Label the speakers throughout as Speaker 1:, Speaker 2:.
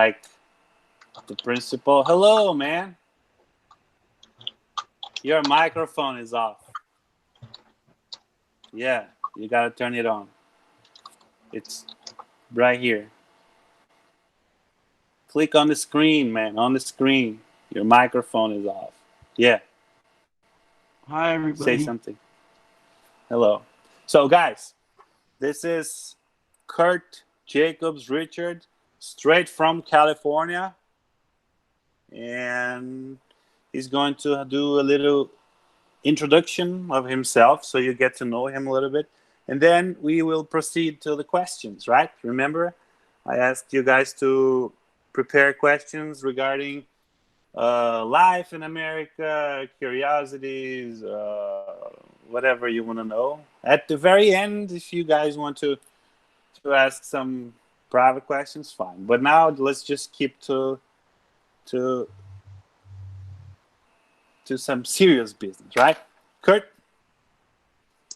Speaker 1: like the principal. Hello, man. Your microphone is off. Yeah, you gotta turn it on. It's right here. Click on the screen, man. On the screen. Your microphone is off. Yeah.
Speaker 2: Hi,
Speaker 1: Say
Speaker 2: everybody.
Speaker 1: something. Hello. So, guys, this is Kurt Jacobs Richard, straight from California. And he's going to do a little introduction of himself so you get to know him a little bit. And then we will proceed to the questions, right? Remember, I asked you guys to prepare questions regarding life in America, curiosities, whatever you want to know. At the very end, if you guys want to ask some private questions, fine. But now let's just keep to to some serious business, right? Kurt,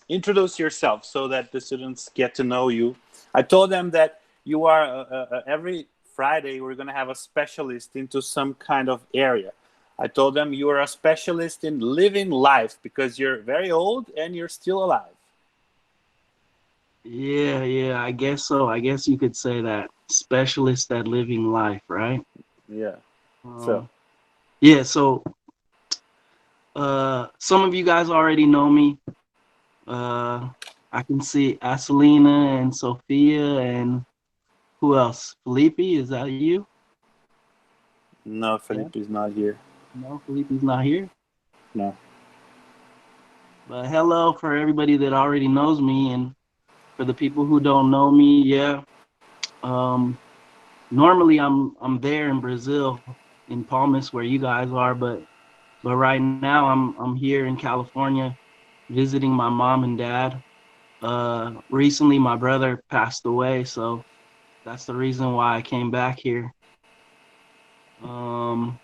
Speaker 1: introduce yourself so that the students get to know you. I told them that you are every Friday we're going to have a specialist into some kind of area. I told them you are a specialist in living life because you're very old and you're still alive.
Speaker 2: Yeah, I guess so. I guess you could say that. Specialist at living life, right?
Speaker 1: Yeah. So
Speaker 2: Um, yeah, so some of you guys already know me. Uh, I can see Aselina and Sophia and who else? Felipe, is that you?
Speaker 1: no,
Speaker 2: Yeah,
Speaker 1: Felipe is not here.
Speaker 2: no, Felipe's not here.
Speaker 1: No.
Speaker 2: But hello for everybody that already knows me, and for the people who don't know me, yeah. Um, Normally I'm there in Brazil, in Palmas, where you guys are, but right now I'm here in California visiting my mom and dad. Recently my brother passed away, so that's the reason why I came back here. Um,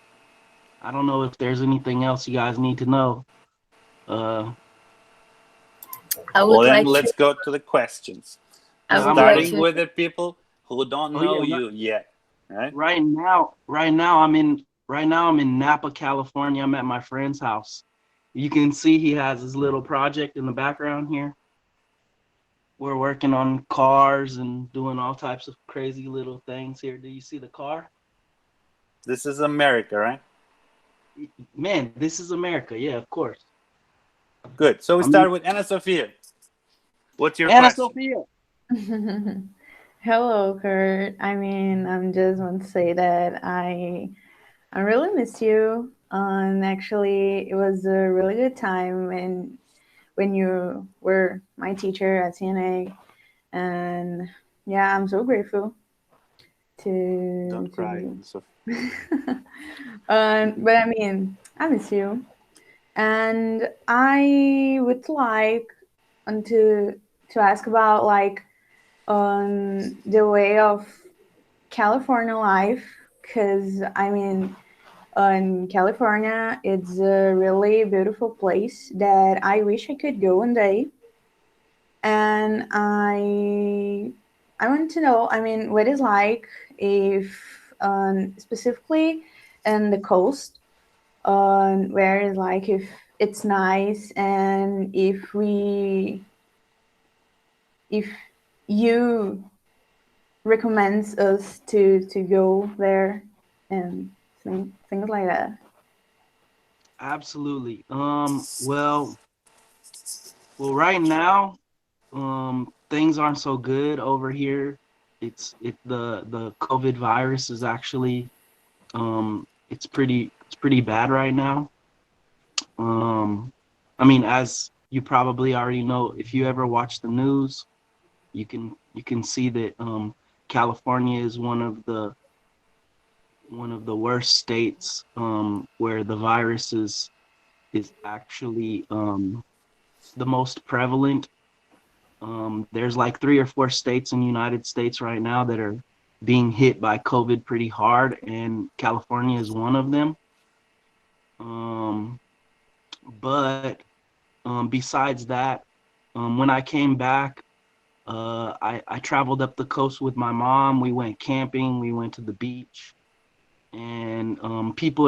Speaker 2: I don't know if there's anything else you guys need to know. Uh,
Speaker 3: I
Speaker 1: Well,
Speaker 3: would
Speaker 1: then
Speaker 3: like to.
Speaker 1: let's go to the questions.
Speaker 3: I
Speaker 2: yeah,
Speaker 3: would
Speaker 2: I'm
Speaker 3: like
Speaker 1: Starting
Speaker 2: ready.
Speaker 3: to.
Speaker 1: with the people who don't
Speaker 2: Oh yeah,
Speaker 1: know you yet, right?
Speaker 2: right now I'm in Napa, California. I'm at my friend's house. You can see he has his little project in the background here. We're working on cars and doing all types of crazy little things here. Do you see the car?
Speaker 1: This is America, right?
Speaker 2: Man, this is America. Yeah, of course.
Speaker 1: Good. So we
Speaker 2: I mean,
Speaker 1: start with Anna Sophia. What's your
Speaker 2: Anna
Speaker 1: question?
Speaker 2: Sophia.
Speaker 4: Hello, Kurt. I mean, I'm just want to say that I really miss you. And actually, it was a really good time when you were my teacher at CNA. And yeah, I'm so grateful
Speaker 1: Don't cry,
Speaker 4: to.
Speaker 1: Anna Sophia.
Speaker 4: But I mean, I miss you, and I would like to ask about like the way of California life, because I mean, in California, it's a really beautiful place that I wish I could go one day. And I want to know, I mean, what it's like if specifically in the coast, where it's like if it's nice and if you recommends us to go there and things like that.
Speaker 2: Absolutely. Well, right now, things aren't so good over here. The COVID virus is actually it's pretty bad right now. Um, I mean, as you probably already know, if you ever watch the news, you can see that California is one of the worst states where the virus is actually the most prevalent. There's like 3 or 4 states in the United States right now that are being hit by COVID pretty hard, and California is one of them. Um, but besides that, when I came back, I traveled up the coast with my mom. We went camping. We went to the beach, and people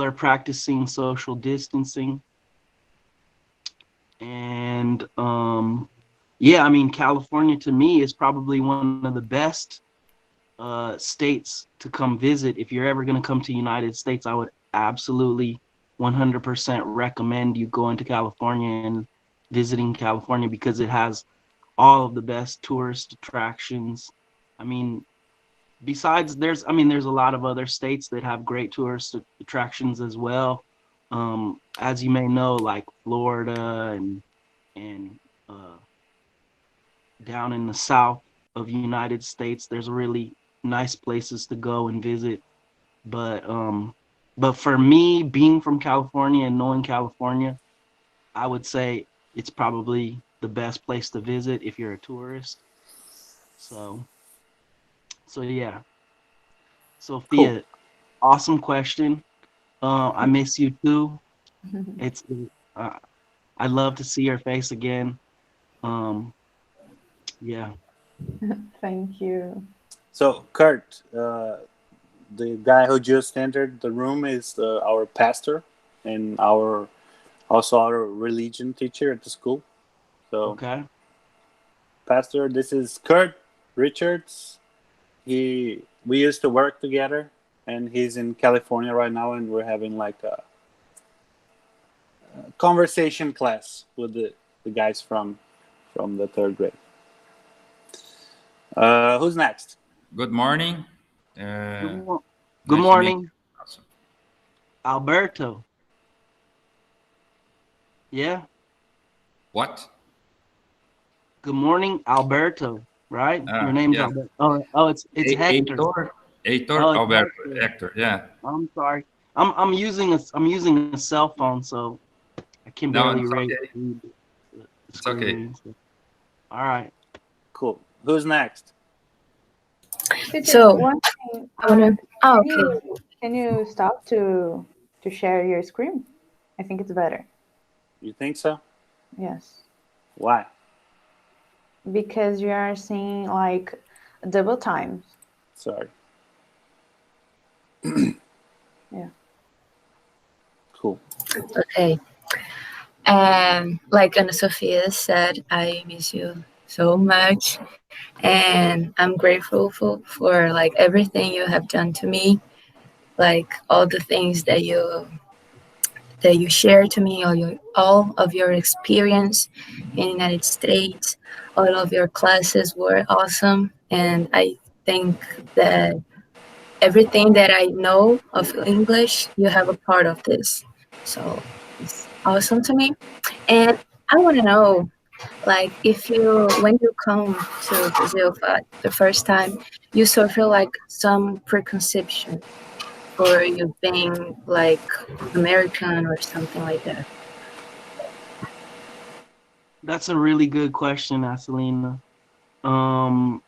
Speaker 2: are practicing social distancing, and yeah, I mean, California to me is probably one of the best states to come visit. If you're ever going to come to United States, I would absolutely 100% recommend you going to California and visiting California, because it has all of the best tourist attractions. I mean, besides there's a lot of other states that have great tourist attractions as well. As you may know, like Florida and down in the south of United States, there's really nice places to go and visit. But for me, being from California and knowing California, I would say it's probably the best place to visit if you're a tourist. So yeah. Sophia,
Speaker 1: Cool.
Speaker 2: awesome question. I miss you too. It's uh, I'd love to see your face again. Um, yeah.
Speaker 4: Thank you.
Speaker 1: So, Kurt, the guy who just entered the room is our pastor and also our religion teacher at the school. So,
Speaker 2: Okay.
Speaker 1: Pastor, this is Kurt Richards. We used to work together, and he's in California right now, and we're having like a conversation class with the guys from the third grade. Who's next?
Speaker 5: Good morning.
Speaker 2: Good
Speaker 5: Nice to meet
Speaker 2: morning,
Speaker 5: you. Awesome.
Speaker 2: Alberto. Yeah.
Speaker 5: What?
Speaker 2: Good morning, Alberto. Right? Your
Speaker 5: Ah,
Speaker 2: name's
Speaker 5: yeah.
Speaker 2: Alberto. Oh, it's Hector.
Speaker 5: Heitor
Speaker 2: Oh, it's
Speaker 5: Alberto,
Speaker 2: Hector.
Speaker 5: Hector. Yeah.
Speaker 2: I'm sorry. I'm using a cell phone, so I can
Speaker 5: No,
Speaker 2: barely
Speaker 5: it's
Speaker 2: read
Speaker 5: okay.
Speaker 2: the
Speaker 5: It's
Speaker 2: screen
Speaker 5: okay.
Speaker 2: reading. So. All right.
Speaker 1: Cool. Who's next?
Speaker 3: So
Speaker 4: One thing,
Speaker 3: I wanna. Oh,
Speaker 4: can
Speaker 3: okay.
Speaker 4: can you stop to share your screen? I think it's better.
Speaker 1: You think so?
Speaker 4: Yes,
Speaker 1: Why?
Speaker 4: because you are seeing like double times.
Speaker 1: Sorry.
Speaker 4: Yeah.
Speaker 1: Cool.
Speaker 3: Okay. Like Ana Sofia said, I miss you so much, and I'm grateful for like everything you have done to me, like all the things that you share to me, all of your experience in the United States. All of your classes were awesome, and I think that everything that I know of English, you have a part of this. So it's awesome to me. And I want to know, like, if you, when you come to Brazil for the first time, you suffer like some preconception for you being like American or something like that.
Speaker 2: That's a really good question, Acelina. Um,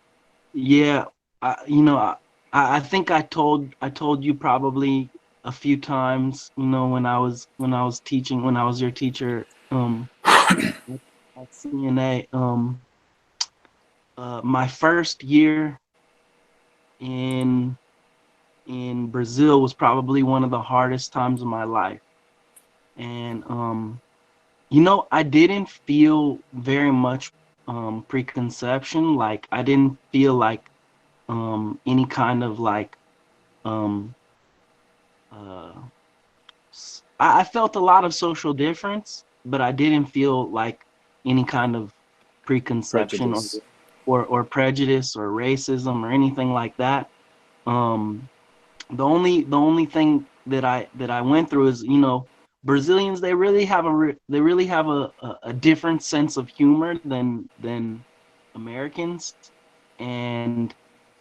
Speaker 2: yeah, I think I told you probably a few times, when I was teaching, when I was your teacher, at CNA. My first year in Brazil was probably one of the hardest times of my life, and I didn't feel very much preconception. Like I didn't feel like any kind of like um, uh, I felt a lot of social difference, but I didn't feel like any kind of preconception
Speaker 1: Prejudice.
Speaker 2: or prejudice or racism or anything like that. Um, the only thing that I went through is, Brazilians, they really have a different sense of humor than Americans, and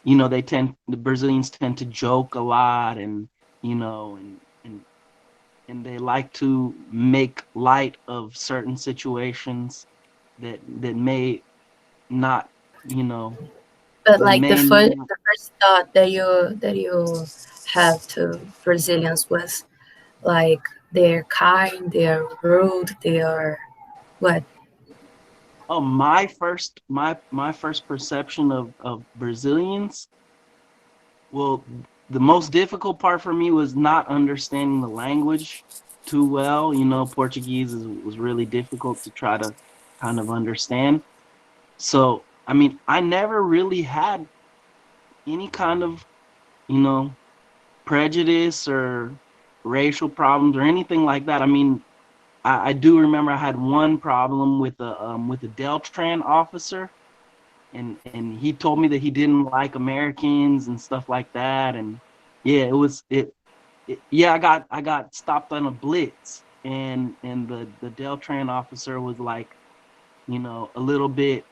Speaker 2: the Brazilians tend to joke a lot, and you know and they like to make light of certain situations that may not you know
Speaker 3: But
Speaker 2: that
Speaker 3: like
Speaker 2: may not.
Speaker 3: the first thought that you have to Brazilians was like they're kind, they're rude, they are What?
Speaker 2: Oh, my first perception of Brazilians. Well, the most difficult part for me was not understanding the language too well. Portuguese was really difficult to try to kind of understand. So, I mean, I never really had any kind of, you know, prejudice or racial problems or anything like that. I mean, I do remember I had one problem with a Deltran officer, and he told me that he didn't like Americans and stuff like that. And yeah, yeah, I got stopped on a blitz, and the Deltran officer was like, a little bit,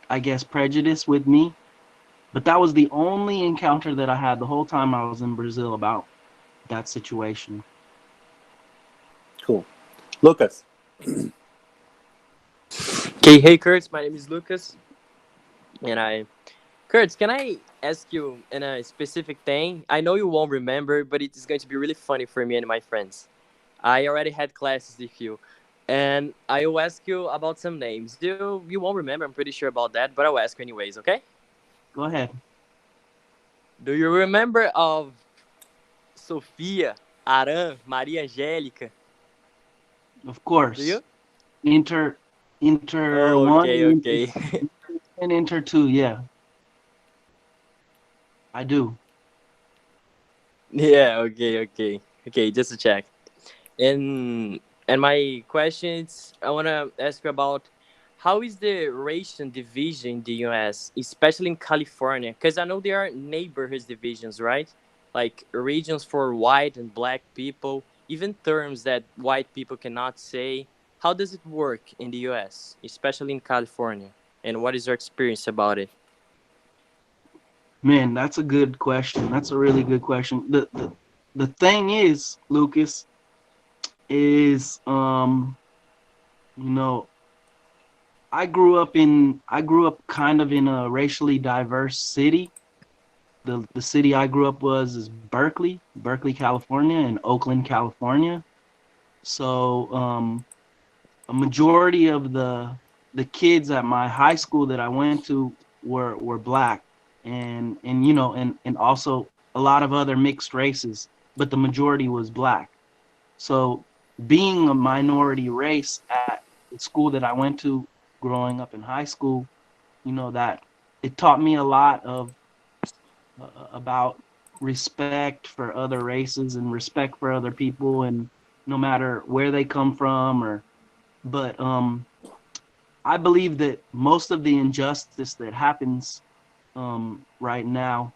Speaker 2: I guess, prejudiced with me. But that was the only encounter that I had the whole time I was in Brazil about that situation.
Speaker 1: Cool. Lucas.
Speaker 6: Okay, hey Kurt, my name is Lucas, and Kurt, can I ask you in a specific thing? I know you won't remember, but it is going to be really funny for me and my friends. I already had classes with you, and I will ask you about some names. You won't remember, I'm pretty sure about that, but I'll ask you anyways, okay?
Speaker 2: Go ahead.
Speaker 6: Do you remember of Sofia, Aran, Maria Angélica?
Speaker 2: Of
Speaker 6: Do
Speaker 2: course.
Speaker 6: you?
Speaker 2: Inter
Speaker 6: Oh,
Speaker 2: one
Speaker 6: okay,
Speaker 2: and
Speaker 6: okay.
Speaker 2: Inter two. Yeah, I do.
Speaker 6: Yeah, okay, okay, okay. Just to check. And and my questions, I wanna ask you about how is the racial division in the U.S., especially in California? Because I know there are neighborhood divisions, right? Like regions for white and black people, even terms that white people cannot say. How does it work in the U.S., especially in California? And what is your experience about it?
Speaker 2: Man, that's a good question. That's a really good question. The thing is, Lucas, is you know, I grew up kind of in a racially diverse city. The city I grew up was is Berkeley, California, and Oakland, California. So a majority of the kids at my high school that I went to were black, and also a lot of other mixed races, but the majority was black. So being a minority race at the school that I went to growing up in high school, that it taught me a lot of about respect for other races and respect for other people, and no matter where they come from. Or but I believe that most of the injustice that happens right now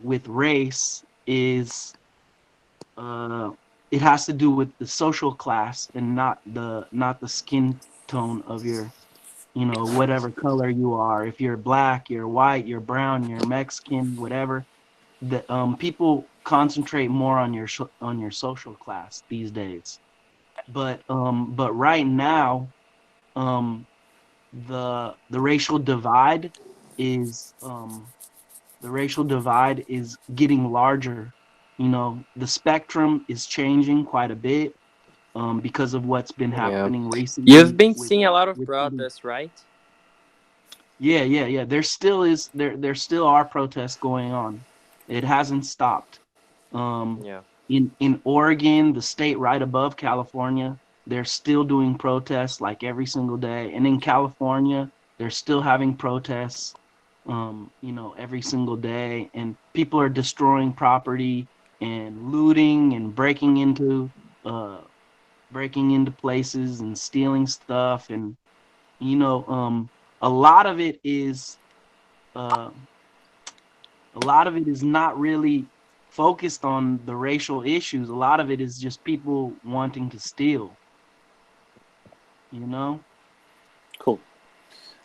Speaker 2: with race is uh, it has to do with the social class and not the skin tone of your, whatever color you are. If you're black, you're white, you're brown, you're Mexican, whatever. The people concentrate more on your social class these days. But right now, um, the racial divide is getting larger. The spectrum is changing quite a bit because of what's been
Speaker 6: Yeah.
Speaker 2: happening
Speaker 6: You've
Speaker 2: recently
Speaker 6: been
Speaker 2: with
Speaker 6: seeing a lot of
Speaker 2: with
Speaker 6: protests, right?
Speaker 2: yeah. There still are protests going on. It hasn't stopped. Um,
Speaker 6: Yeah.
Speaker 2: in Oregon, the state right above California, they're still doing protests like every single day. And in California, they're still having protests, every single day. And people are destroying property and looting and uh, breaking into places and stealing stuff. And you know, um, a lot of it is uh, a lot of it is not really focused on the racial issues. A lot of it is just people wanting to steal, you know?
Speaker 1: Cool.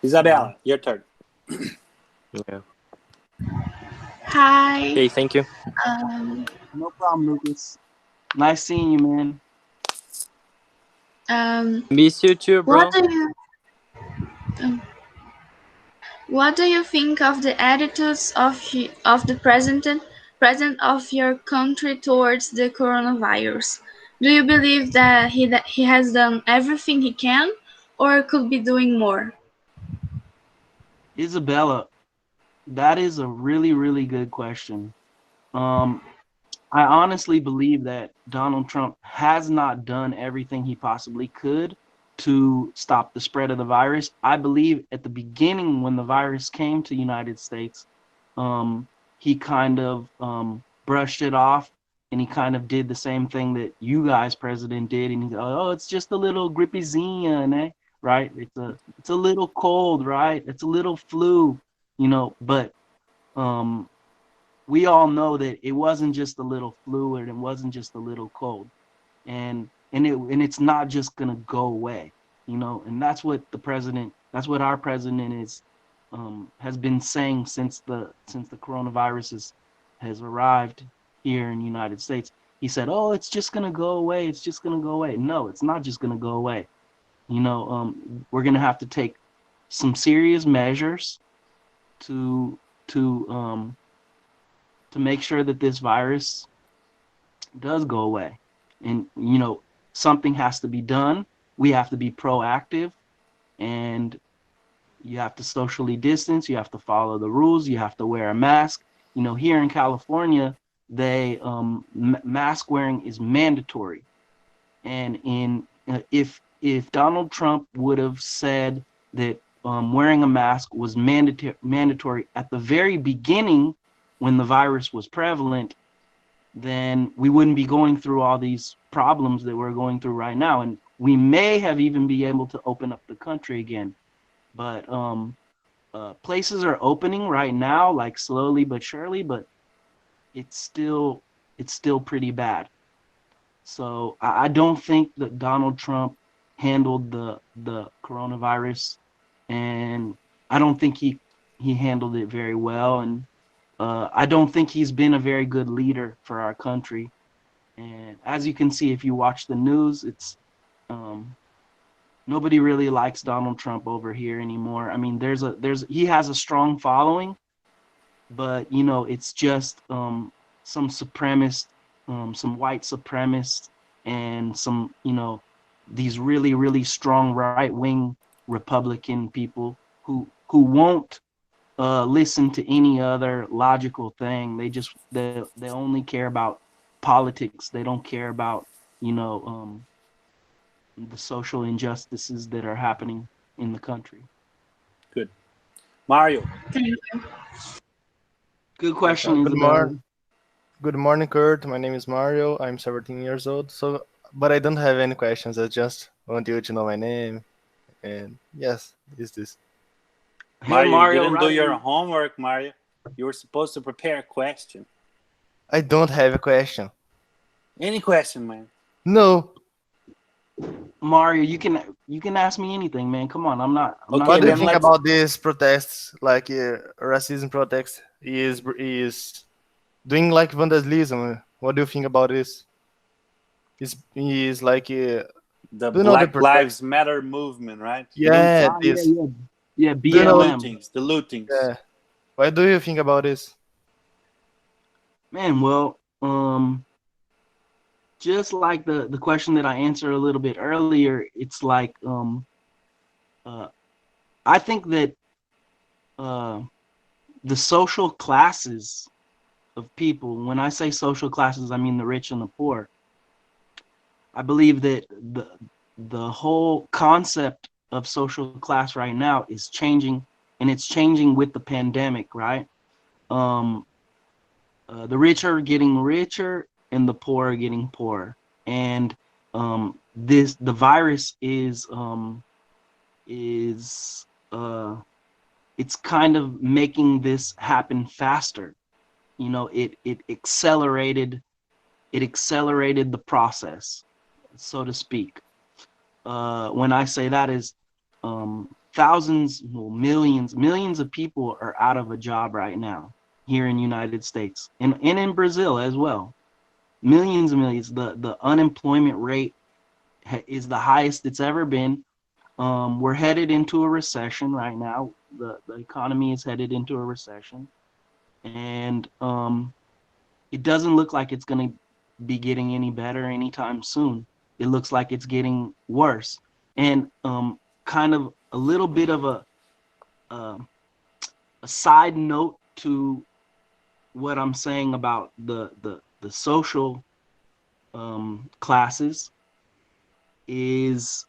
Speaker 2: Yeah.
Speaker 1: Isabella, your turn.
Speaker 6: Yeah.
Speaker 7: Hi.
Speaker 6: Okay, thank you.
Speaker 7: Um,
Speaker 2: No problem, Lucas. Nice seeing you, man.
Speaker 6: Miss you too,
Speaker 7: what
Speaker 6: bro.
Speaker 7: do you um, what do you think of the attitudes of the president of your country towards the coronavirus? Do you believe that he has done everything he can, or could be doing more?
Speaker 2: Isabella, that is a really, really good question. Um, I honestly believe that Donald Trump has not done everything he possibly could to stop the spread of the virus. I believe at the beginning when the virus came to the United States, he kind of brushed it off, and he kind of did the same thing that you guys, President, did. And he said, "Oh, it's just a little grippyzine, eh? Right? It's a little cold, right? It's a little flu, But um, we all know that it wasn't just a little flu, and it wasn't just a little cold, and it's not just gonna go away, And that's what our president is has been saying since the coronavirus has arrived here in the United States. He said, "Oh, it's just gonna go away. It's just gonna go away." No, it's not just gonna go away. We're gonna have to take some serious measures to to um, to make sure that this virus does go away. And, something has to be done. We have to be proactive, and you have to socially distance. You have to follow the rules. You have to wear a mask. Here in California, they mask wearing is mandatory. And if Donald Trump would have said that wearing a mask was mandatory at the very beginning when the virus was prevalent, then we wouldn't be going through all these problems that we're going through right now, and we may have even be able to open up the country again. But places are opening right now, like slowly but surely, but it's still pretty bad. So I don't think that Donald Trump handled the coronavirus, and I don't think he handled it very well, and I don't think he's been a very good leader for our country. And as you can see, if you watch the news, it's nobody really likes Donald Trump over here anymore. I mean, he has a strong following, but it's just some white supremacists, and some these really, really strong right wing Republican people who won't listen to any other logical thing. They only care about politics. They don't care about the social injustices that are happening in the country.
Speaker 1: Good. Mario.
Speaker 7: Thank you.
Speaker 2: Good question,
Speaker 8: Good
Speaker 2: Isabella.
Speaker 8: morning. Good morning, Kurt. My name is Mario. I'm 17 years old. But I don't have any questions. I just want you to know my name. And yes, is this.
Speaker 2: Hey,
Speaker 1: Mario,
Speaker 2: Mario,
Speaker 1: you didn't do
Speaker 2: right?
Speaker 1: your homework, Mario. You were supposed to prepare a question.
Speaker 8: I don't have a question.
Speaker 1: Any question, man.
Speaker 8: No.
Speaker 2: Mario, you can ask me anything, man. Come on, I'm not.
Speaker 1: Okay,
Speaker 8: What do you
Speaker 1: then
Speaker 8: think
Speaker 1: let's-
Speaker 8: about these protests, like racism protests? Is doing like vandalism? What do you think about this? Is like
Speaker 1: the
Speaker 8: do you know the
Speaker 1: Black
Speaker 8: protest?
Speaker 1: Lives Matter movement, right?
Speaker 8: Yeah,
Speaker 2: yeah,
Speaker 8: this.
Speaker 2: yeah,
Speaker 1: The
Speaker 2: BLM.
Speaker 1: lootings.
Speaker 8: Yeah. What do you think about this?
Speaker 2: Man, well, just like the question that I answered a little bit earlier, it's like I think that the social classes of people, when I say social classes, I mean the rich and the poor. I believe that the whole concept of social class right now is changing, and it's changing with the pandemic, right? The rich are getting richer and the poor are getting poorer, and the virus is it's kind of making this happen faster. It accelerated the process, so to speak. When I say that is thousands, well, millions of people are out of a job right now here in the United States, and in Brazil as well. Millions and millions. The unemployment rate is the highest it's ever been. We're headed into a recession right now. The economy is headed into a recession, and it doesn't look like it's going to be getting any better anytime soon. It looks like it's getting worse. And kind of a little bit of a side note to what I'm saying about the social classes is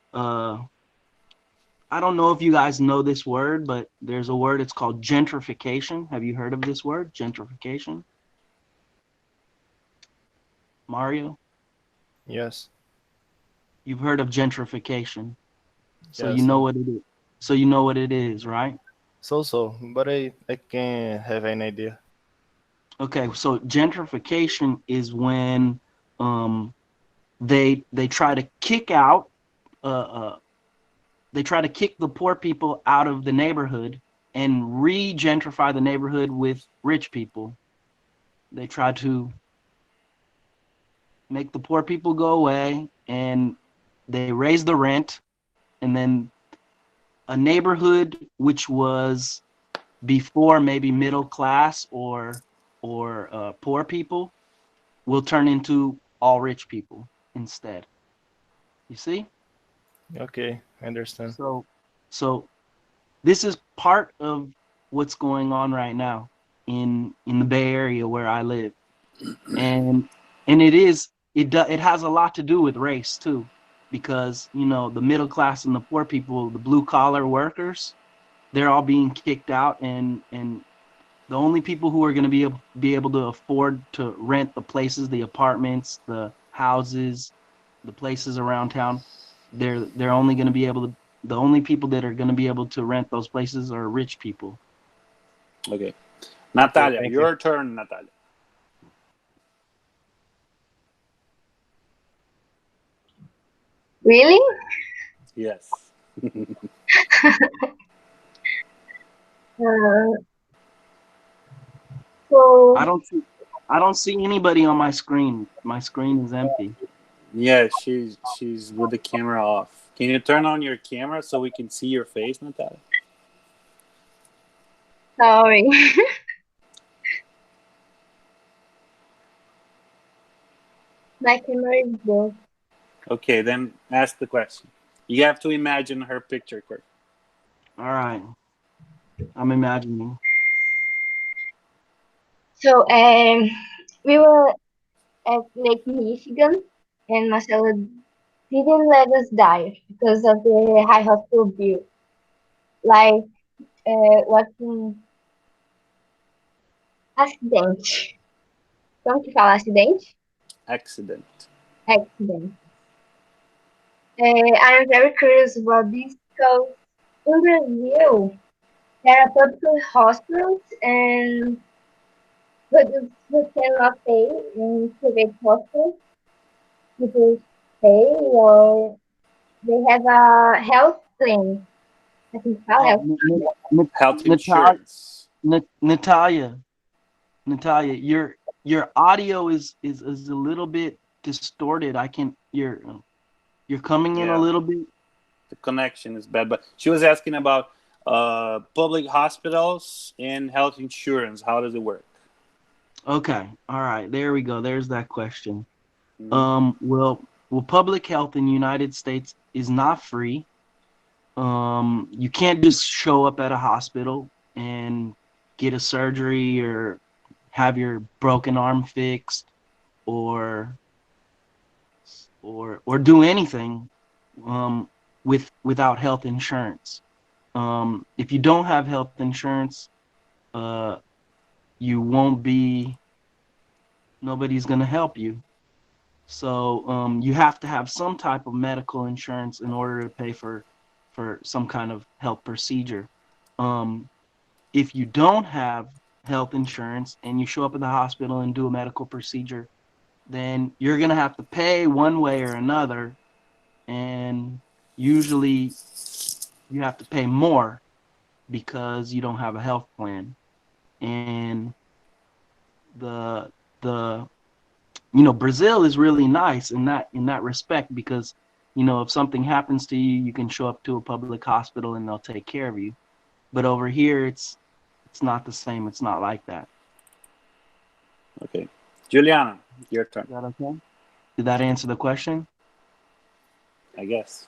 Speaker 2: I don't know if you guys know this word, but there's a word, it's called gentrification. Have you heard of this word, gentrification? Mario?
Speaker 8: Yes.
Speaker 2: You've heard of gentrification. So
Speaker 8: Yes.
Speaker 2: you know what it is. So you know what it is, right?
Speaker 8: So, but I can't have an idea.
Speaker 2: Okay, so gentrification is when they try to kick out they try to kick the poor people out of the neighborhood and re-gentrify the neighborhood with rich people. They try to make the poor people go away, and they raise the rent, and then a neighborhood which was before maybe middle class or poor people will turn into all rich people instead. You see?
Speaker 8: Okay, I understand.
Speaker 2: So this is part of what's going on right now in the Bay Area where I live, and it has a lot to do with race too, because you know the middle class and the poor people, the blue collar workers, they're all being kicked out, and the only people who are going to be able to afford to rent the places, the apartments, the houses, the places around town, they're only going to be able to. The only people that are going to be able to rent those places are rich people.
Speaker 1: Okay. Natalia,
Speaker 8: thank
Speaker 1: your
Speaker 8: you.
Speaker 1: turn, Natalia.
Speaker 9: Really?
Speaker 1: Yes.
Speaker 9: Uh, so
Speaker 2: I don't see anybody on my screen. My screen is empty.
Speaker 1: Yeah, she's with the camera off. Can you turn on your camera so we can see your face, Natalia?
Speaker 9: sorry. My camera is broke.
Speaker 1: Okay, then ask the question. You have to imagine her picture, Kirt.
Speaker 2: All right, I'm imagining.
Speaker 9: So we were at Lake Michigan, and Marcelo didn't let us dive because of the high hospital bill. Like watching acidente. Como que fala acidente?
Speaker 1: Accident.
Speaker 9: Accident. I am very curious about this because in Brazil there are public hospitals and but you cannot pay in private hospitals. People pay or they have a health plan. I think it's called health.
Speaker 1: Health
Speaker 2: Natalia,
Speaker 1: insurance.
Speaker 2: Natalia, your audio is a little bit distorted. I can you're coming in a
Speaker 1: Yeah,
Speaker 2: little bit.
Speaker 1: the connection is bad. But she was asking about public hospitals and health insurance. How does it work?
Speaker 2: Okay, all right, there we go. There's that question.
Speaker 1: Mhm.
Speaker 2: Well, public health in the United States is not free. You can't just show up at a hospital and get a surgery or have your broken arm fixed or do anything without health insurance. If you don't have health insurance, uh, you won't be. Nobody's gonna help you. So you have to have some type of medical insurance in order to pay for some kind of health procedure. Um, if you don't have health insurance and you show up at the hospital and do a medical procedure, then you're gonna have to pay one way or another, and usually you have to pay more because you don't have a health plan. And the the Brazil is really nice in that respect because if something happens to you, you can show up to a public hospital and they'll take care of you. But over here, it's not the same. It's not like that.
Speaker 1: Okay. Juliana, your turn.
Speaker 2: Is that okay? Did that answer the question?
Speaker 1: I guess.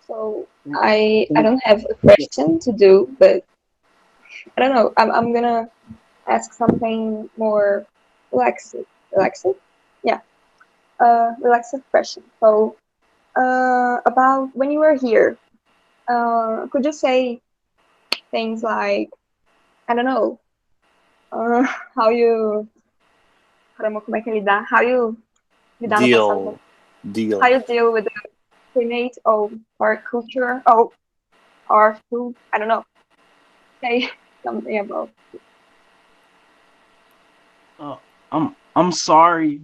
Speaker 9: So I don't have a question to do, but I don't know. I'm gonna ask something more relaxed. Relaxed? Yeah. Relaxed question. So about when you were here, could you say things like, I don't know, uh, how you, caramba, como é que lidar? How you lidar no passado?
Speaker 1: Deal.
Speaker 9: How you deal with the climate of our culture, oh, our food? I don't know. Say something about.
Speaker 2: I'm sorry,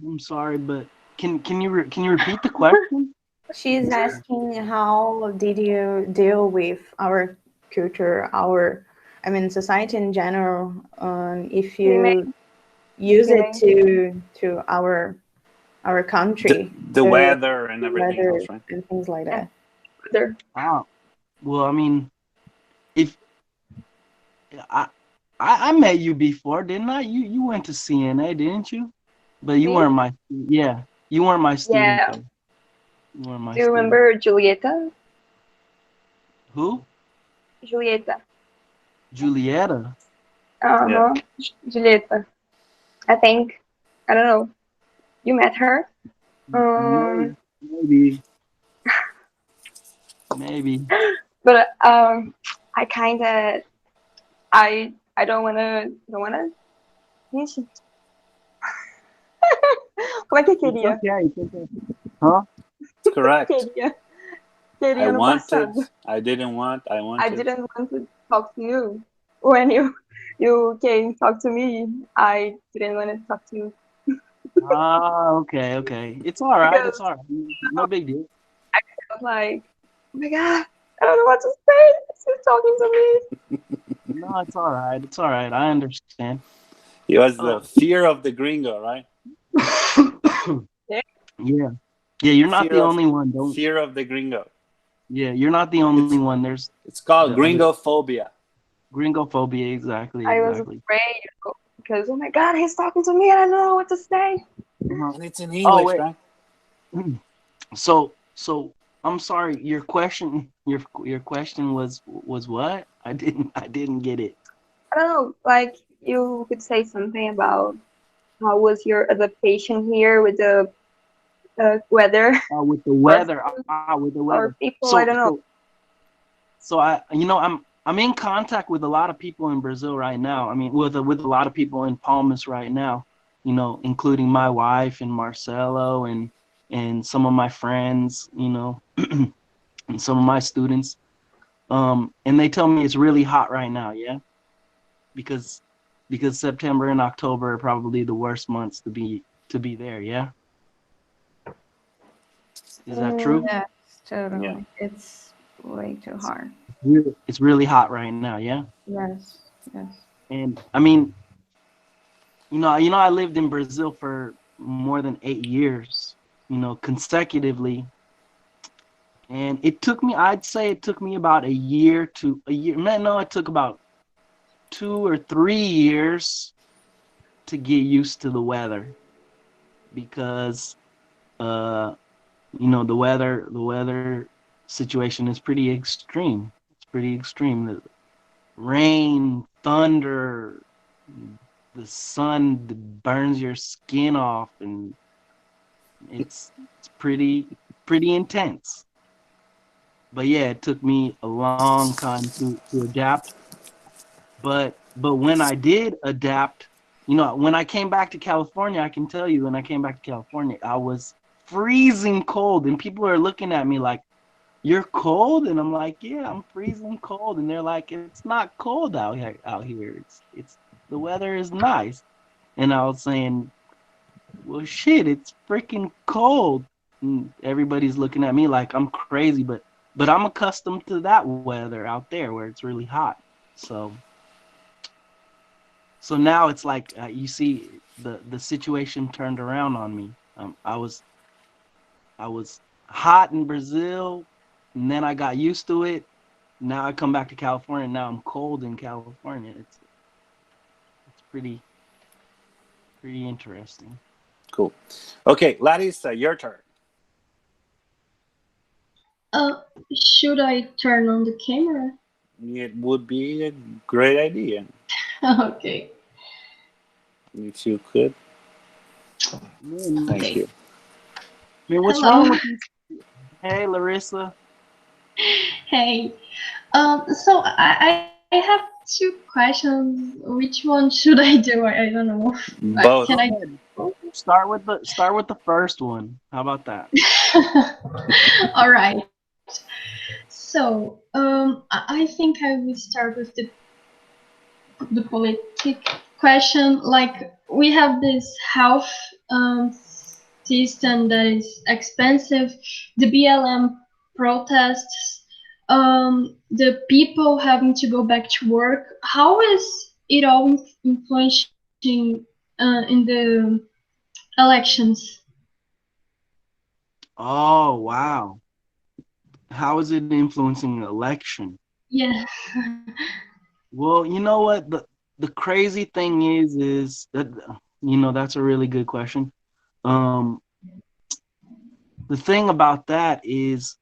Speaker 2: but can you repeat the question?
Speaker 4: She's asking how did you deal with our culture, society in general, if you use it to our country,
Speaker 1: the weather and everything else, right?
Speaker 4: And things like that.
Speaker 2: Well, I mean, if I met you before, didn't I? You went to CNA, didn't you? But you weren't my you weren't my student.
Speaker 9: Yeah.
Speaker 2: Though. You weren't my
Speaker 9: Do you remember Julieta?
Speaker 2: Who?
Speaker 9: Julieta.
Speaker 2: Julieta.
Speaker 9: Yeah. Julieta. I think. I don't know. You met her?
Speaker 2: Maybe. Maybe.
Speaker 9: But I kinda I don't wanna Ixi. Como é que queria?
Speaker 2: It's okay. Huh?
Speaker 1: Correct.
Speaker 9: Queria no passado.
Speaker 1: I didn't want. I wanted.
Speaker 9: I didn't want to talk to you. When you came talk to me, I didn't want to talk to you.
Speaker 2: Okay. It's all right. It's all right. No big deal.
Speaker 9: I felt like, oh my god, I don't know what to say. She's talking to me.
Speaker 2: No, it's all right. It's all right. I understand.
Speaker 1: It was the fear of the gringo, right?
Speaker 2: Yeah. You're not the only one.
Speaker 1: Fear of the gringo.
Speaker 2: Yeah, you're not the only one.
Speaker 1: It's called gringophobia.
Speaker 2: Gringophobia, exactly.
Speaker 9: I was afraid because, oh my god, he's talking to me. I don't know what to say.
Speaker 1: And it's in English, right?
Speaker 2: So I'm sorry. Your question was what? I didn't get it.
Speaker 9: I don't know. Like you could say something about how was your adaptation here with the weather?
Speaker 2: With the weather. With the weather.
Speaker 9: Or people, I don't know.
Speaker 2: So I'm in contact with a lot of people in Brazil right now. I mean, with a lot of people in Palmas right now. You know, including my wife and Marcelo and some of my friends. You know, and some of my students. And they tell me it's really hot right now. Yeah, because September and October are probably the worst months to be there. Yeah. Is that true?
Speaker 4: Yes, totally.
Speaker 1: Yeah.
Speaker 4: It's way too hard.
Speaker 2: It's really hot right now, yeah?
Speaker 4: Yes.
Speaker 2: And I mean, you know, I lived in Brazil for more than 8 years, you know, consecutively. And I'd say it took me about it took about 2 or 3 years to get used to the weather because, you know, the weather situation is pretty extreme. It's pretty extreme. The rain, thunder, the sun that burns your skin off, and it's pretty intense. But yeah, it took me a long time to adapt. But when I did adapt, you know, when I came back to California, I can tell you, when I came back to California, I was freezing cold, and people are looking at me like, "You're cold?" And I'm like, "Yeah, I'm freezing cold." And they're like, "It's not cold out here. It's the weather is nice." And I was saying, "Well, shit, it's freaking cold." And everybody's looking at me like I'm crazy, but I'm accustomed to that weather out there where it's really hot. So now it's like you see the situation turned around on me. I was hot in Brazil, and then I got used to it. Now I come back to California, and now I'm cold in California. It's Pretty interesting.
Speaker 1: Cool. Okay, Larissa, your turn.
Speaker 7: Uh, should I turn on the camera?
Speaker 1: It would be a great idea
Speaker 7: Okay.
Speaker 1: if you could.
Speaker 2: Man,
Speaker 1: Thank
Speaker 7: Okay.
Speaker 1: you.
Speaker 2: man, what's
Speaker 7: Hello.
Speaker 2: wrong with you? Hey, Larissa.
Speaker 7: Hey. So I have two questions. Which one should I do? I don't know. Can
Speaker 1: Both.
Speaker 2: Go
Speaker 7: I
Speaker 2: ahead. Start with the first one. How about that?
Speaker 7: All right. So, I think I will start with the politic question. Like, we have this health system that is expensive, the BLM protests, the people having to go back to work. How is it all influencing in the elections?
Speaker 2: Oh, wow. How is it influencing the election?
Speaker 7: Yeah.
Speaker 2: Well, you know what? The crazy thing is that that's a really good question. Um, the thing about that is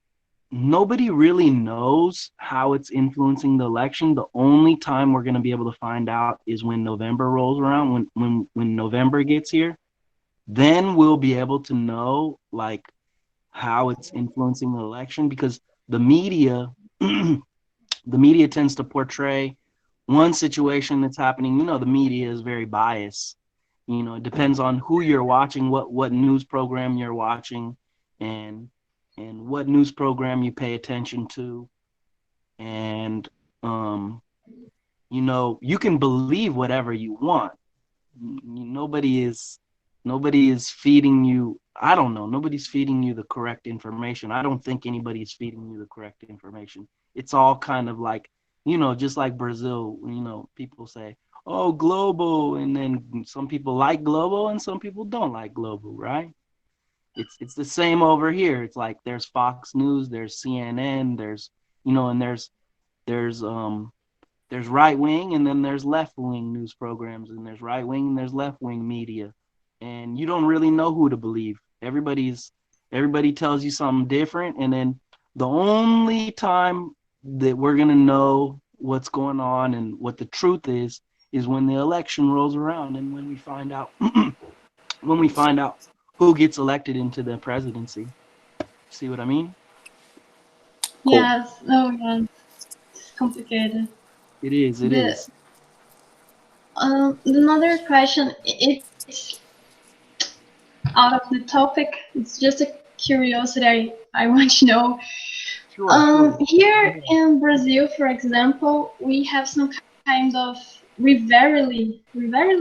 Speaker 2: nobody really knows how it's influencing the election. The only time we're going to be able to find out is when November rolls around, when November gets here. Then we'll be able to know like how it's influencing the election because the media the media tends to portray one situation that's happening. The media is very biased. It depends on who you're watching, what news program you're watching, and what news program you pay attention to. And you can believe whatever you want. Nobody is feeding you. I don't know. Nobody's feeding you the correct information. I don't think anybody is feeding you the correct information. It's all kind of like, just like Brazil, people say, oh, global. And then some people like global and some people don't like global, right? It's the same over here. It's like there's Fox News, there's CNN, and there's right wing and then there's left wing news programs, and there's right wing and there's left wing media, and you don't really know who to believe. Everybody tells you something different, and then the only time that we're gonna know what's going on and what the truth is when the election rolls around and when we find out who gets elected into the presidency. See what I mean?
Speaker 1: Cool.
Speaker 7: Yes. Oh, yeah. It's complicated.
Speaker 2: It is. It
Speaker 7: The
Speaker 2: is.
Speaker 7: Another question. It's out of the topic. It's just a curiosity. I want to know.
Speaker 2: Sure. Sure.
Speaker 7: Here in Brazil, for example, we have some kind of rivalry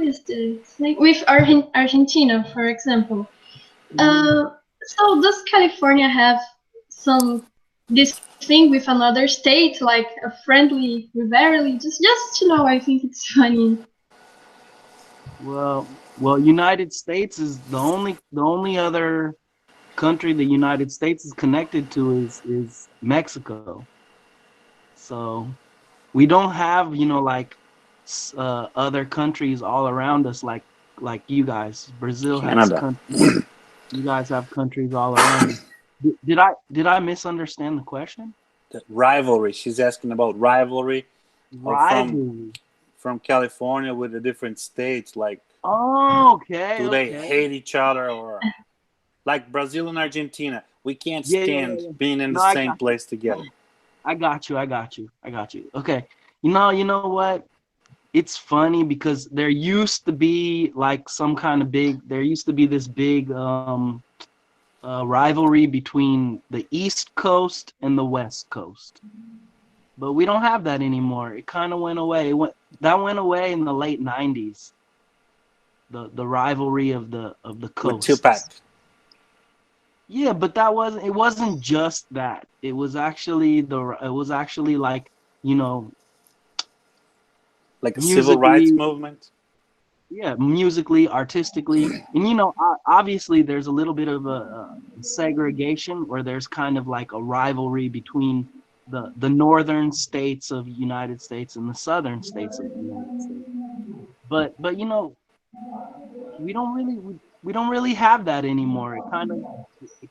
Speaker 7: is the thing with Argentina, for example. So does California have some this thing with another state, like a friendly rivalry? Just to know, I think it's funny.
Speaker 2: Well, United States is the only other country the United States is connected to is Mexico. So we don't have like other countries all around us like you guys. Brazil has
Speaker 1: Canada.
Speaker 2: countries. You guys have countries all around you. Did I misunderstand the question?
Speaker 1: The rivalry. She's asking about rivalry
Speaker 2: Rivalry.
Speaker 1: from California with the different states. Like,
Speaker 2: Oh, okay,
Speaker 1: do they
Speaker 2: okay.
Speaker 1: hate each other, or like Brazil and Argentina? We can't stand
Speaker 2: Yeah.
Speaker 1: being in the
Speaker 2: No, I
Speaker 1: same
Speaker 2: got
Speaker 1: place together.
Speaker 2: I got you. I got you. I got you. Okay. You know what? It's funny because there used to be like there used to be this big rivalry between the East Coast and the West Coast. But we don't have that anymore. It kind of went away. That went away in the late 90s. The rivalry of the
Speaker 1: With Tupac.
Speaker 2: coasts. Yeah, but it wasn't just that. It was actually like, you know,
Speaker 1: Like a civil rights
Speaker 2: musically,
Speaker 1: movement.
Speaker 2: yeah, musically, artistically. And obviously there's a little bit of a segregation where there's kind of like a rivalry between the northern states of the United States and the southern states of the United States. But we don't really have that anymore. It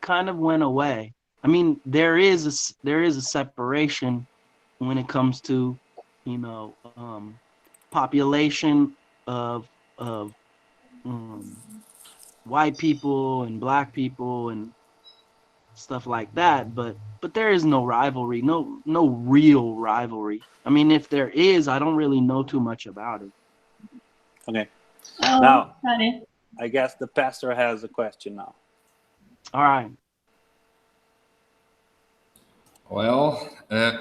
Speaker 2: kind of went away. I mean, there is a separation when it comes to, you know, population of white people and black people and stuff like that, but there is no rivalry, no real rivalry. I mean, if there is, I don't really know too much about it.
Speaker 1: Okay.
Speaker 7: Oh,
Speaker 1: Now,
Speaker 7: got it.
Speaker 1: I guess the pastor has a question now.
Speaker 2: All right.
Speaker 5: Well,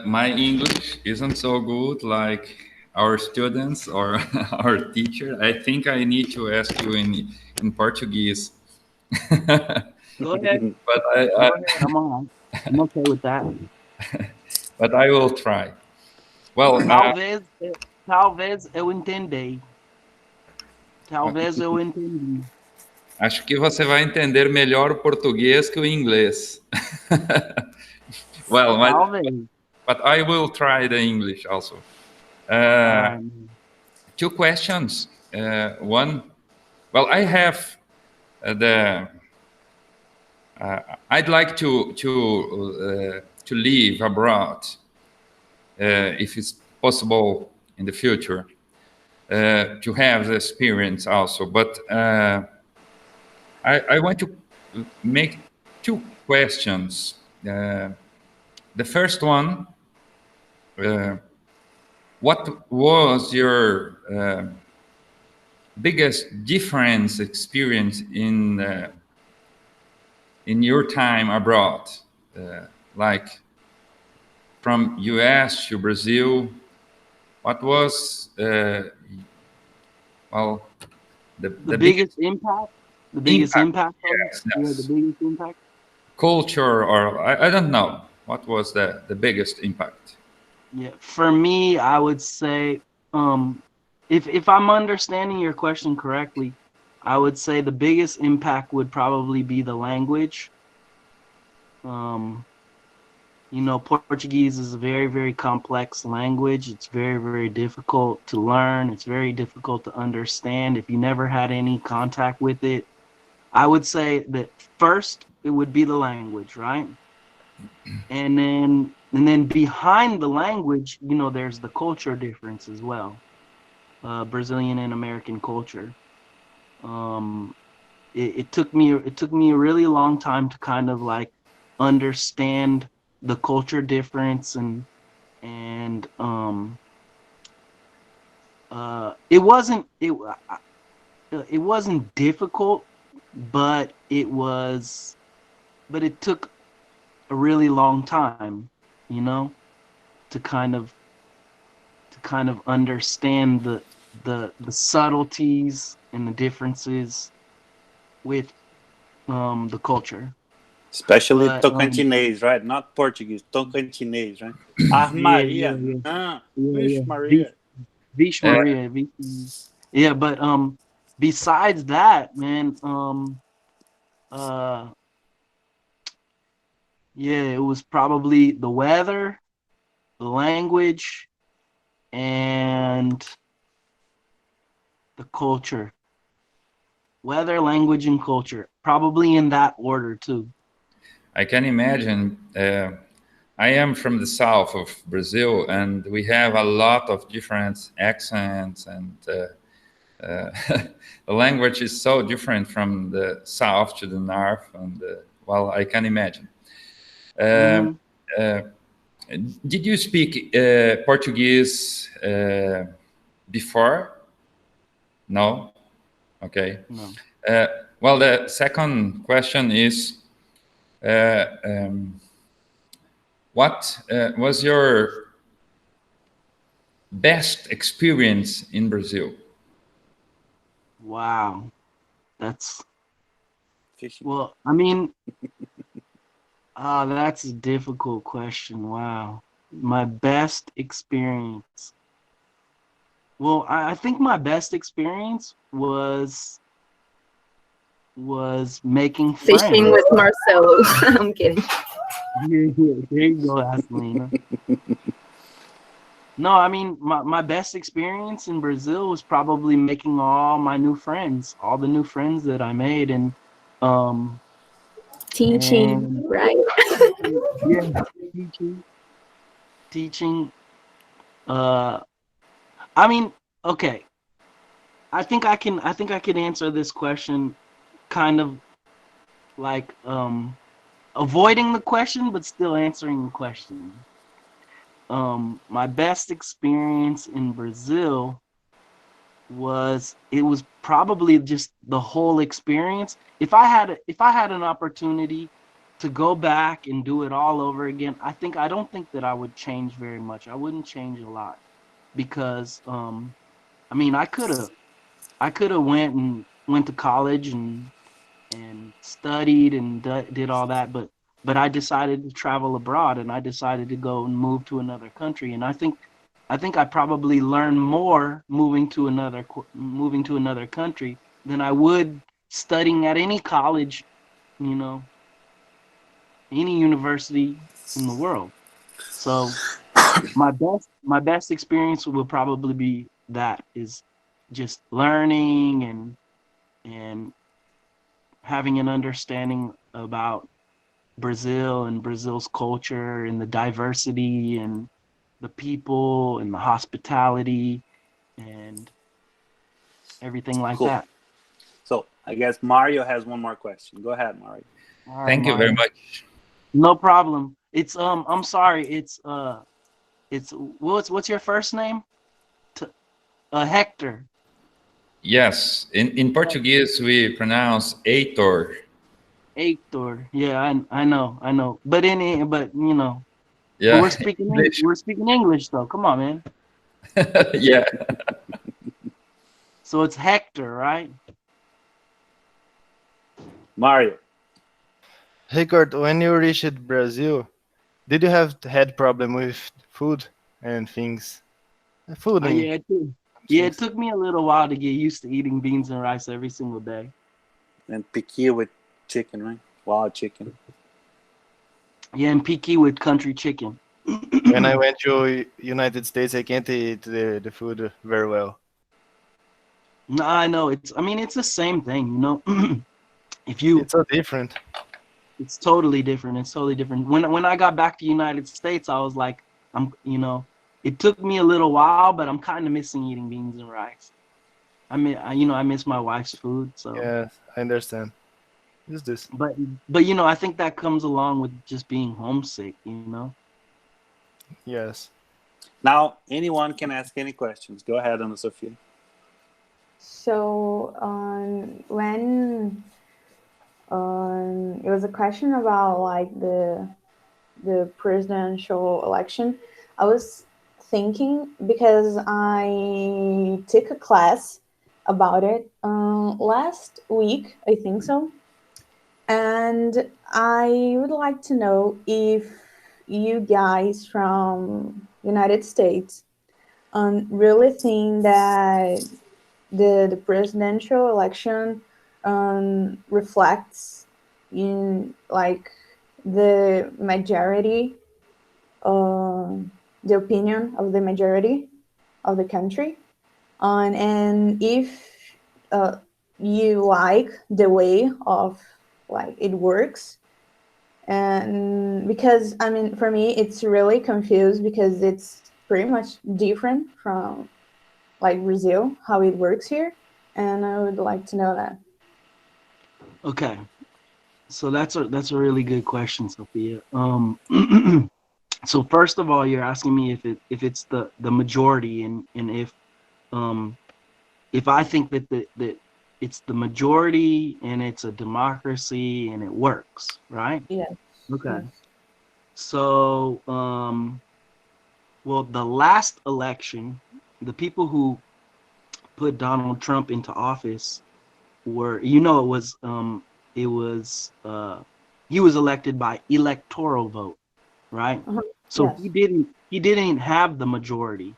Speaker 5: my English isn't so good like our students or our teacher. I think I need to ask you in Portuguese.
Speaker 2: Go ahead.
Speaker 5: But
Speaker 2: Go ahead. I'm okay with that.
Speaker 5: but I will try. Well,
Speaker 2: Talvez eu entendi. Talvez eu entendi.
Speaker 5: acho que você vai entender melhor o português que o inglês. Well, but I will try the English also. Two questions. One, well, I have I'd like to live abroad, if it's possible in the future, to have the experience also. But I want to make two questions. The first one, what was your biggest difference experience in your time abroad, like from US to Brazil? What was well the
Speaker 2: biggest impact? The biggest impact?
Speaker 5: Yes.
Speaker 2: The biggest impact?
Speaker 5: Culture, or I don't know. What was the biggest impact?
Speaker 2: Yeah, for me, I would say, if I'm understanding your question correctly, I would say the biggest impact would probably be the language. You know, Portuguese is a very, very complex language. It's very, very difficult to learn. It's very difficult to understand if you never had any contact with it. I would say that first it would be the language, right? And then behind the language, you know, there's the culture difference as well. Brazilian and American culture. It took me a really long time to kind of like understand the culture difference, and it wasn't difficult, but it took a really long time, you know, to kind of understand the subtleties and the differences with the culture.
Speaker 1: Especially Tocantins, right? Not Portuguese, Tocantins, right? Ah, Maria. Vixe Maria.
Speaker 2: Vixe Maria. Yeah, but besides that, man, yeah, it was probably the weather, the language, and the culture. Weather, language, and culture. Probably in that order, too.
Speaker 5: I can imagine. I am from the south of Brazil, and we have a lot of different accents, and the language is so different from the south to the north. And well, I can imagine. Did you speak Portuguese before? No? Okay.
Speaker 2: No.
Speaker 5: Well, the second question is, what was your best experience in Brazil?
Speaker 2: Wow. Well, I mean, that's a difficult question. Wow. My best experience. Well, I think my best experience was making friends.
Speaker 3: Fishing with Marcelo. I'm kidding.
Speaker 2: There you go, Aslina. No, I mean my best experience in Brazil was probably making all my new friends, all the new friends that I made, um
Speaker 3: Teaching,
Speaker 2: and
Speaker 3: right?
Speaker 2: yeah, teaching, teaching. Uh, I mean, okay. I think I can answer this question kind of like avoiding the question but still answering the question. My best experience in Brazil was probably just the whole experience. If I had an opportunity to go back and do it all over again, I don't think that I would change very much. I wouldn't change a lot because I mean I could have went to college and studied and did all that, but I decided to travel abroad and I decided to go and move to another country, and I think I probably learned more moving to another country than I would studying at any college, you know, any university in the world. So my best experience will probably be that is just learning and having an understanding about Brazil and Brazil's culture and the diversity and the people and the hospitality and everything like
Speaker 1: Cool.
Speaker 2: that.
Speaker 1: So I guess Mario has one more question. Go ahead, Mario.
Speaker 2: All right,
Speaker 5: Thank you very
Speaker 2: Mario.
Speaker 5: much.
Speaker 2: No problem. I'm sorry. It's what's your first name? T- Hector.
Speaker 5: Yes, in Portuguese we pronounce Heitor.
Speaker 2: Hector. Yeah, I know. But but but
Speaker 5: Yeah, English.
Speaker 2: we're speaking English though. Come on, man.
Speaker 5: Yeah.
Speaker 2: So it's Hector, right?
Speaker 1: Mario.
Speaker 8: Hey Kurt, when you reached Brazil, did you have had problem with food and things? Food and
Speaker 2: Yeah, it
Speaker 8: things.
Speaker 2: took me a little while to get used to eating beans and rice every single day.
Speaker 1: And piqui with chicken, right? Wild chicken.
Speaker 2: Yeah, and picky with country chicken.
Speaker 8: When I went to United States, I can't eat the food very well.
Speaker 2: No, I know it's the same thing, you know. if you
Speaker 8: It's so different.
Speaker 2: It's totally different. It's totally different. When I got back to United States, I was like, it took me a little while, but I'm kind of missing eating beans and rice. I miss my wife's food, so
Speaker 8: Yes, I understand. Is this?
Speaker 2: but I think that comes along with just being homesick, you know.
Speaker 8: Yes.
Speaker 1: Now, anyone can ask any questions. Go ahead, Ana Sofia.
Speaker 4: So when it was a question about like the presidential election, I was thinking because I took a class about it last week, I think so, and I would like to know if you guys from United States really think that the presidential election reflects in like the majority, uh, the opinion of the majority of the country, and if uh, you like the way of like it works, and because I mean for me it's really confused because it's pretty much different from like Brazil, how it works here, and I would like to know that.
Speaker 2: Okay, so that's a really good question, Sophia. So first of all, you're asking me if it's the majority and um if I think that it's the majority and it's a democracy and it works, right?
Speaker 4: Yes.
Speaker 2: Okay.
Speaker 4: Yes.
Speaker 2: So, well, the last election, the people who put Donald Trump into office were, it was, he was elected by electoral vote, right?
Speaker 4: Uh-huh.
Speaker 2: So
Speaker 4: Yes.
Speaker 2: he didn't have the majority.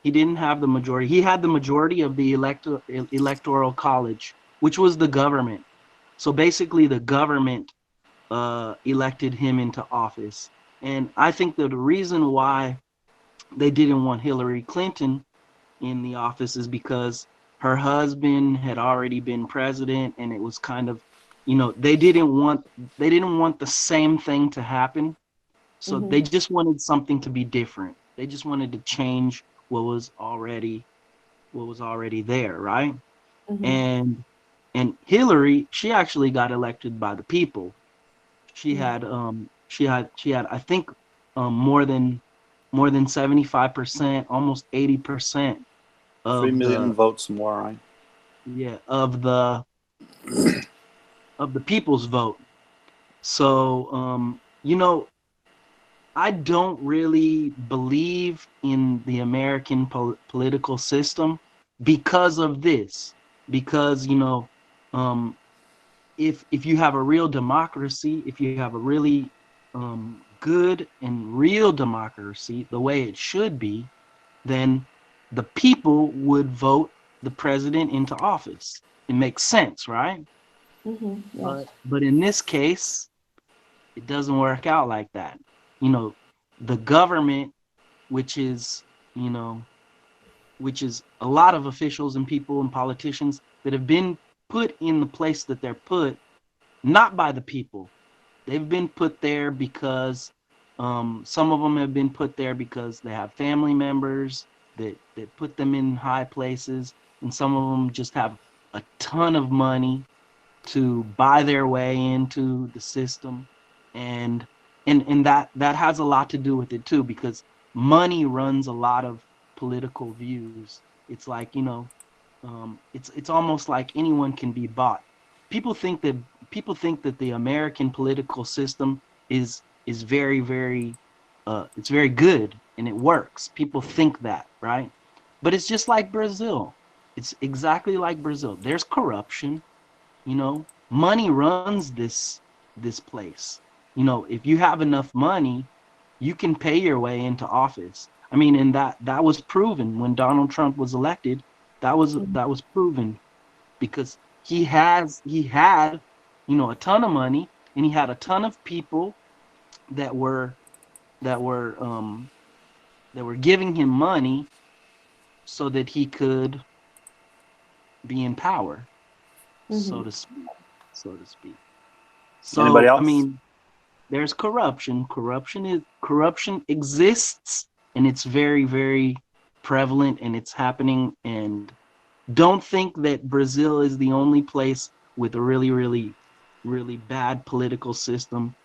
Speaker 2: He didn't have the majority. He had the majority of the electoral college, which was the government. So basically, the government elected him into office. And I think that the reason why they didn't want Hillary Clinton in the office is because her husband had already been president, and it was kind of, they didn't want the same thing to happen. So they just wanted something to be different. They just wanted to change what was already there, right? And Hillary, she actually got elected by the people. She had I think more than 75%, almost 80%
Speaker 1: 3 million
Speaker 2: of
Speaker 1: votes more, right?
Speaker 2: yeah of the people's vote. So I don't really believe in the American political system because of this. Because um, if you have a real democracy, if you have a really good and real democracy, the way it should be, then the people would vote the president into office. It makes sense, right?
Speaker 4: Yes.
Speaker 2: But in this case, it doesn't work out like that. You know, the government, which is, you know, which is a lot of officials and people and politicians that have been put in the place that they're put, not by the people. They've been put there because some of them have been put there because they have family members that put them in high places, and some of them just have a ton of money to buy their way into the system, and that has a lot to do with it too, because money runs a lot of political views. It's like, it's almost like anyone can be bought. People think that the American political system is very, very it's very good and it works. People think that, right? But it's just like Brazil. It's exactly like Brazil. There's corruption, money runs this place. If you have enough money, you can pay your way into office. I mean, and that was proven when Donald Trump was elected. That was proven because he had a ton of money, and he had a ton of people that were that were um that were giving him money so that he could be in power, so to speak, so to speak.
Speaker 1: Anybody
Speaker 2: So I
Speaker 1: else?
Speaker 2: mean, there's corruption. Corruption exists, and it's very, very prevalent, and it's happening. And don't think that Brazil is the only place with a really, really, really bad political system.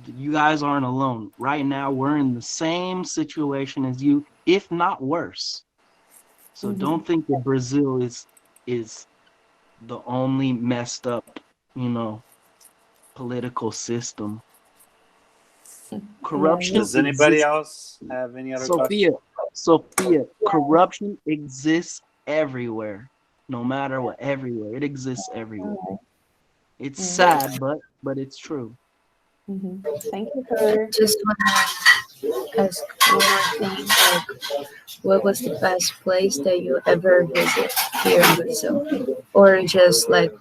Speaker 2: You guys aren't alone. Right now, we're in the same situation as you, if not worse. So don't think that Brazil is the only messed up, you know, political system. Corruption
Speaker 1: Does anybody
Speaker 2: exists.
Speaker 1: else have any other
Speaker 2: Sophia,
Speaker 1: questions?
Speaker 2: Sophia, corruption exists everywhere. No matter what, everywhere. It exists everywhere. It's sad, but it's true.
Speaker 4: Thank you for.
Speaker 3: Just want to ask one more thing. Like, what was the best place that you ever visit here in Brazil? Or just like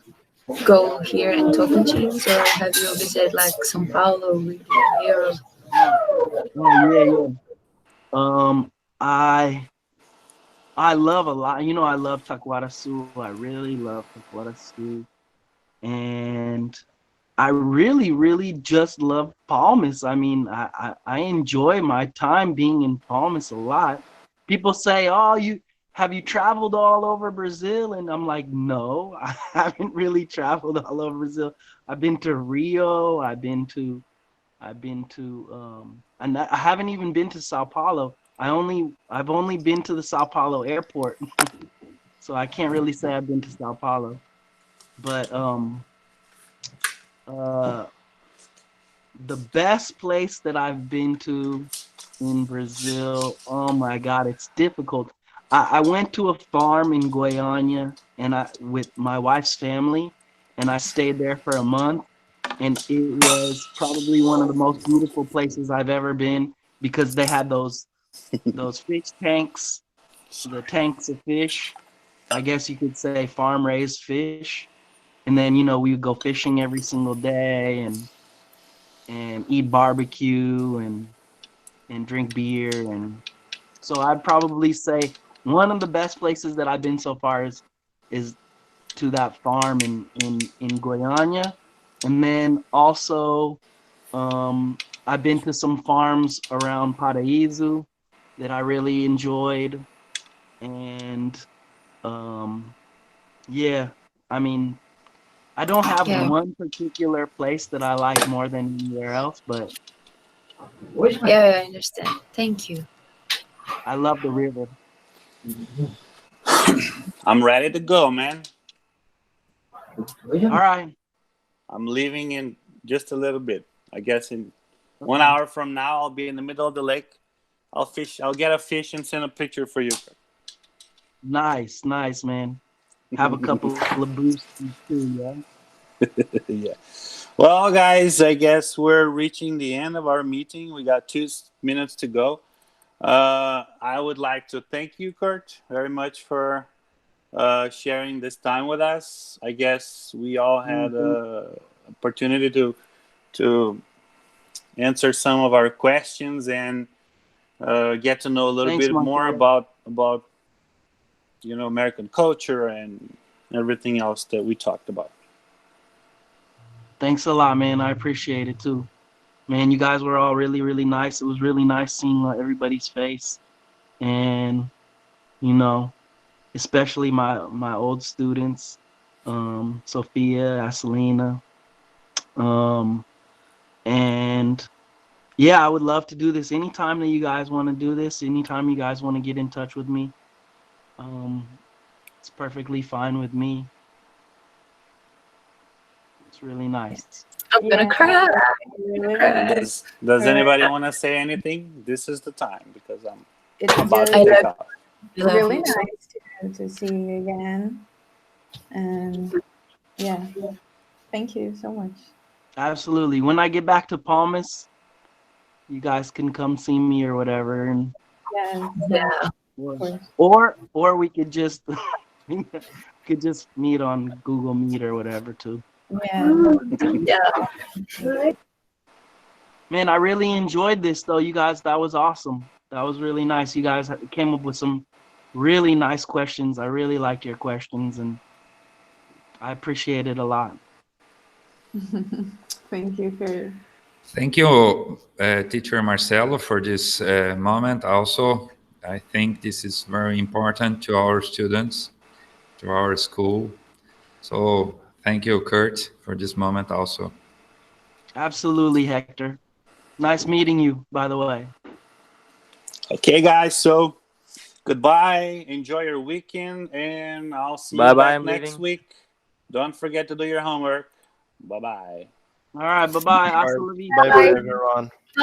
Speaker 3: go here in Tocantins? Or have you visited like São Paulo, Rio de Janeiro?
Speaker 2: Oh, oh yeah, yeah. Um, I I love a lot. I love Taquaraçu. I really love Taquaraçu, and I really, really just love Palmas. I mean, I enjoy my time being in Palmas a lot. People say, "Oh, you traveled all over Brazil?" And I'm like, "No, I haven't really traveled all over Brazil. I've been to Rio. And I haven't even been to Sao Paulo. I've only been to the Sao Paulo airport, so I can't really say I've been to Sao Paulo. But uh, the best place that I've been to in Brazil, oh my God, it's difficult. I went to a farm in Goiânia, and I with my wife's family, and I stayed there for a month, and it was probably one of the most beautiful places I've ever been, because they had those fish tanks, the tanks of fish. I guess you could say farm raised fish. And then, we would go fishing every single day, and eat barbecue and drink beer, So I'd probably say one of the best places that I've been so far is to that farm in Goiânia, and then also I've been to some farms around Paraíso that I really enjoyed, and yeah, I mean, I don't have
Speaker 3: Yeah.
Speaker 2: one particular place that I like more than anywhere else, but
Speaker 3: Yeah, I understand. Thank you.
Speaker 2: I love the river.
Speaker 1: I'm ready to go, man.
Speaker 2: All right.
Speaker 1: I'm leaving in just a little bit. I guess in 1 hour from now, I'll be in the middle of the lake. I'll fish. I'll get a fish and send a picture for you.
Speaker 2: Nice, nice, man. Have a couple of boosts too, yeah.
Speaker 1: Yeah. Well, guys, I guess we're reaching the end of our meeting. We got 2 minutes to go. I would like to thank you, Kirt, very much for sharing this time with us. I guess we all had an opportunity to answer some of our questions and get to know a little
Speaker 2: Thanks,
Speaker 1: bit more
Speaker 2: Marcelo.
Speaker 1: about American culture and everything else that we talked about.
Speaker 2: Thanks a lot, man. I appreciate it too. Man, you guys were all really, really nice. It was really nice seeing everybody's face, and you know, especially my old students, Sophia, Acelina, um, and yeah, I would love to do this anytime that you guys want to do this. Anytime you guys want to get in touch with me, it's perfectly fine with me. It's really nice.
Speaker 3: I'm gonna
Speaker 4: Yeah,
Speaker 3: cry.
Speaker 4: really
Speaker 3: Cry.
Speaker 4: nice.
Speaker 1: Does anybody want to say anything? This is the time because I'm
Speaker 4: It's
Speaker 1: about to
Speaker 3: I
Speaker 4: just
Speaker 1: take
Speaker 3: love,
Speaker 1: off.
Speaker 3: love
Speaker 4: really
Speaker 3: you so.
Speaker 4: nice to see you again. And yeah, thank you so much.
Speaker 2: Absolutely. When I get back to Palmas, you guys can come see me or whatever, and
Speaker 4: Yeah,
Speaker 3: Yeah.
Speaker 4: of course.
Speaker 2: or we could just could just meet on Google Meet or whatever too.
Speaker 4: Yeah.
Speaker 3: Yeah.
Speaker 2: Man, I really enjoyed this though, you guys. That was awesome. That was really nice. You guys came up with some really nice questions. I really like your questions, and I appreciate it a lot.
Speaker 4: Thank you for.
Speaker 5: Thank you, Teacher Marcelo, for this moment. Also, I think this is very important to our students, to our school. So thank you, Kirt, for this moment also.
Speaker 2: Absolutely, Hector. Nice meeting you, by the way.
Speaker 1: Okay, guys. So goodbye. Enjoy your weekend, and I'll see
Speaker 6: Bye
Speaker 1: you
Speaker 6: bye.
Speaker 1: back
Speaker 6: I'm
Speaker 1: next
Speaker 6: leaving.
Speaker 1: week. Don't forget to do your homework. Bye bye.
Speaker 2: All right, bye-bye.
Speaker 8: Bye
Speaker 2: Hasta la
Speaker 8: bye,
Speaker 2: vista.
Speaker 8: everyone.